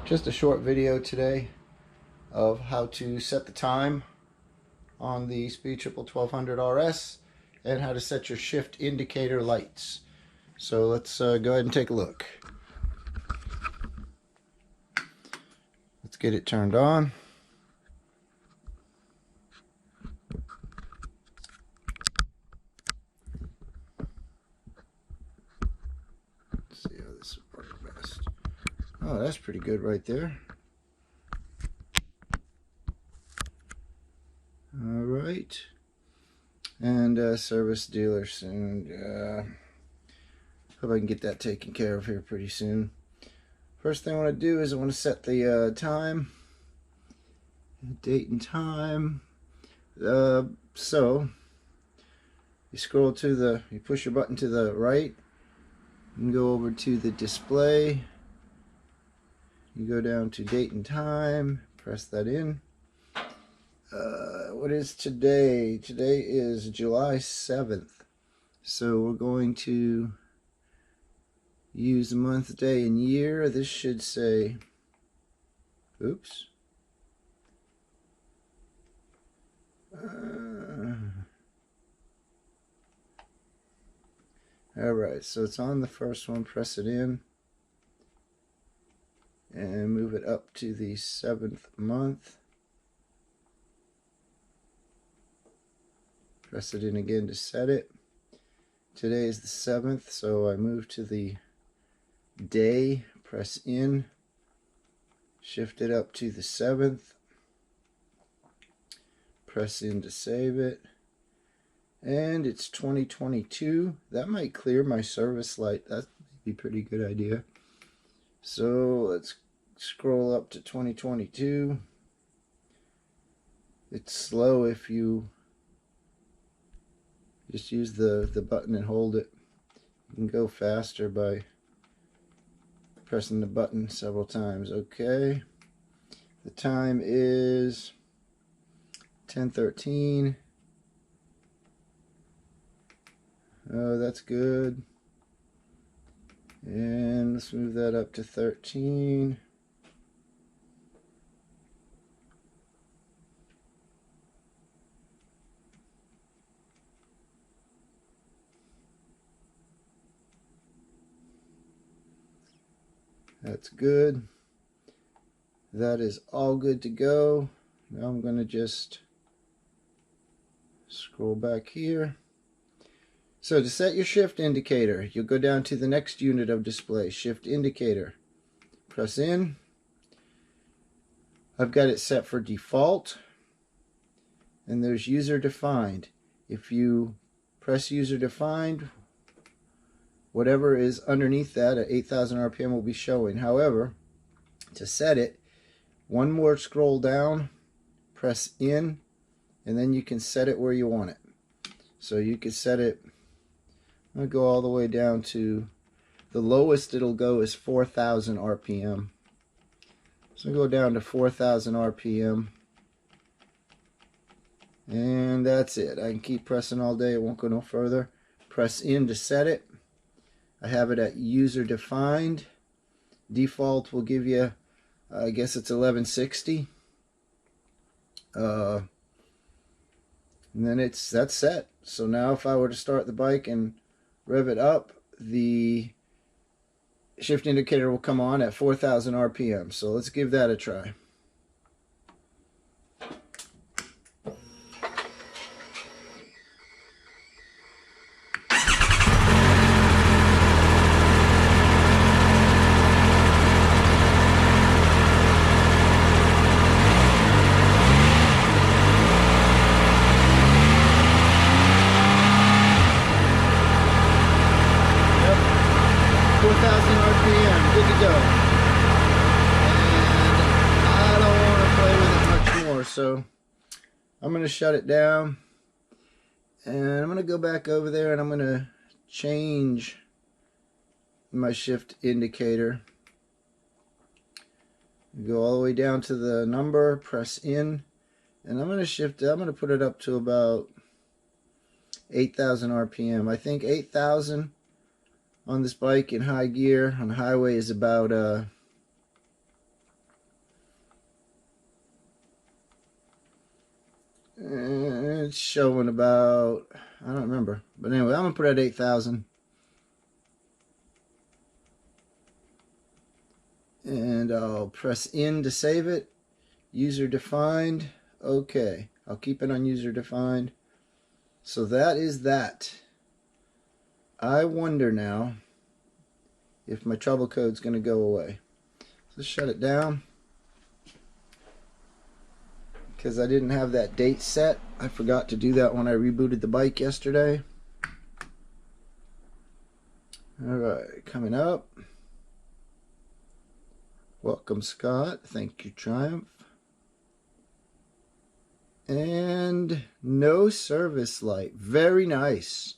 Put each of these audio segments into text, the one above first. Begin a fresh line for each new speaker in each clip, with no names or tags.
Just a short video today of how to set the time on the Speed Triple 1200 RS and how to set your shift indicator lights. So let's go ahead and take a look. Let's get it turned on. Let's see how this will work best. Oh, that's pretty good right there. Alright. And service dealer soon. Hope I can get that taken care of here pretty soon. First thing I want to do is I want to set the time. Date and time. So you scroll to the, you push your button to the right and go over to the display. You go down to date and time, press that in. What is today? Today is July 7th. So we're going to use the month, day, and year. This should say, oops. Alright, so it's on the first one. Press it in and move it up to the 7th month. Press it in again to set it. Today is the 7th, so I move to the day, press in, shift it up to the 7th, press in to save it, and it's 2022. That might clear my service light. That'd be a pretty good idea. So let's scroll up to 2022. It's slow if you just use the button and hold it. You can go faster by pressing the button several times. Okay. The time is 10:13. Oh, that's good. And let's move that up to 13. That's good. That is all good to go. Now I'm going to just scroll back here. So to set your shift indicator, you'll go down to the next unit of display, shift indicator. Press in. I've got it set for default. And there's user defined. If you press user defined, whatever is underneath that at 8,000 RPM will be showing. However, to set it, one more scroll down, press in, and then you can set it where you want it. So you can set it, I'm going to go all the way down to, the lowest it'll go is 4,000 RPM. So go down to 4,000 RPM. And that's it. I can keep pressing all day, it won't go no further. Press in to set it. I have it at user defined. Default will give you, I guess it's 1160. And then that's set. So now if I were to start the bike and rev it up, the shift indicator will come on at 4,000 RPM. So let's give that a try. RPM, good to go. And I don't want to play with it much more, so I'm going to shut it down. And I'm going to go back over there and I'm going to change my shift indicator. Go all the way down to the number, press in, and I'm going to shift it. I'm going to put it up to about 8,000 RPM. I think 8,000 on this bike in high gear on the highway is about It's showing about, I don't remember. But anyway, I'm going to put it at 8,000. And I'll press in to save it. User defined. Okay. I'll keep it on user defined. So that is that. I wonder now if my trouble code's going to go away. Let's shut it down. Because I didn't have that date set. I forgot to do that when I rebooted the bike yesterday. Alright, coming up. Welcome, Scott. Thank you, Triumph. And no service light. Very nice.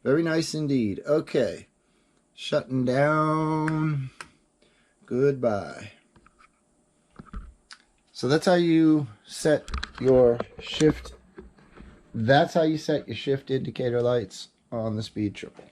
Very nice indeed. Okay. Shutting down. Goodbye. So that's how you set your shift. That's how you set your shift indicator lights on the Speed Triple.